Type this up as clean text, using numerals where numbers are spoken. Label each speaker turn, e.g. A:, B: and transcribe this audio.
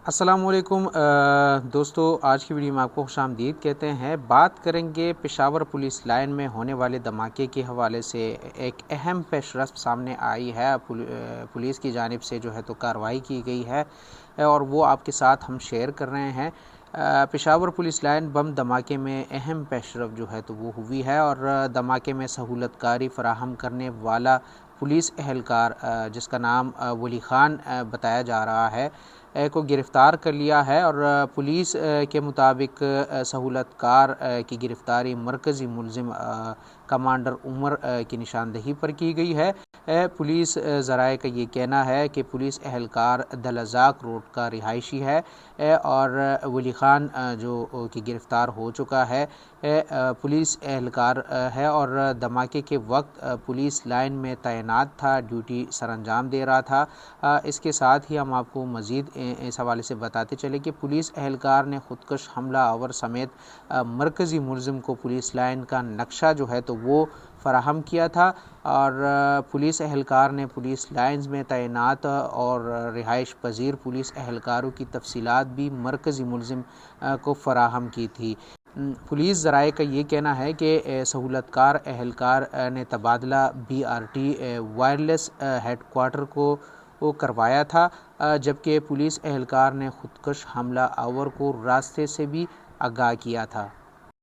A: السلام علیکم دوستو، آج کی ویڈیو میں آپ کو خوش آمدید کہتے ہیں۔ بات کریں گے پشاور پولیس لائن میں ہونے والے دھماکے کے حوالے سے۔ ایک اہم پیش رفت سامنے آئی ہے، پولیس کی جانب سے جو ہے تو کارروائی کی گئی ہے اور وہ آپ کے ساتھ ہم شیئر کر رہے ہیں۔ پشاور پولیس لائن بم دھماکے میں اہم پیش رفت جو ہے تو وہ ہوئی ہے اور دھماکے میں سہولت کاری فراہم کرنے والا پولیس اہلکار جس کا نام ولی خان بتایا جا رہا ہے کو گرفتار کر لیا ہے اور پولیس کے مطابق سہولت کار کی گرفتاری مرکزی ملزم کمانڈر عمر کی نشاندہی پر کی گئی ہے۔ پولیس ذرائع کا یہ کہنا ہے کہ پولیس اہلکار دلزاق روڈ کا رہائشی ہے اور ولی خان جو کہ گرفتار ہو چکا ہے پولیس اہلکار ہے اور دھماکے کے وقت پولیس لائن میں تعینات تھا، ڈیوٹی سر انجام دے رہا تھا۔ اس کے ساتھ ہی ہم آپ کو مزید اس حوالے سے بتاتے چلے کہ پولیس اہلکار نے خودکش حملہ آور سمیت مرکزی ملزم کو پولیس لائن کا نقشہ جو ہے تو وہ فراہم کیا تھا اور پولیس اہلکار نے پولیس لائنز میں تعینات اور رہائش پذیر پولیس اہلکاروں کی تفصیلات بھی مرکزی ملزم کو فراہم کی تھی۔ پولیس ذرائع کا یہ کہنا ہے کہ سہولت کار اہلکار نے تبادلہ BRT وائرلیس ہیڈ کوارٹر کو کروایا تھا، جبکہ پولیس اہلکار نے خودکش حملہ آور کو راستے سے بھی آگاہ کیا تھا۔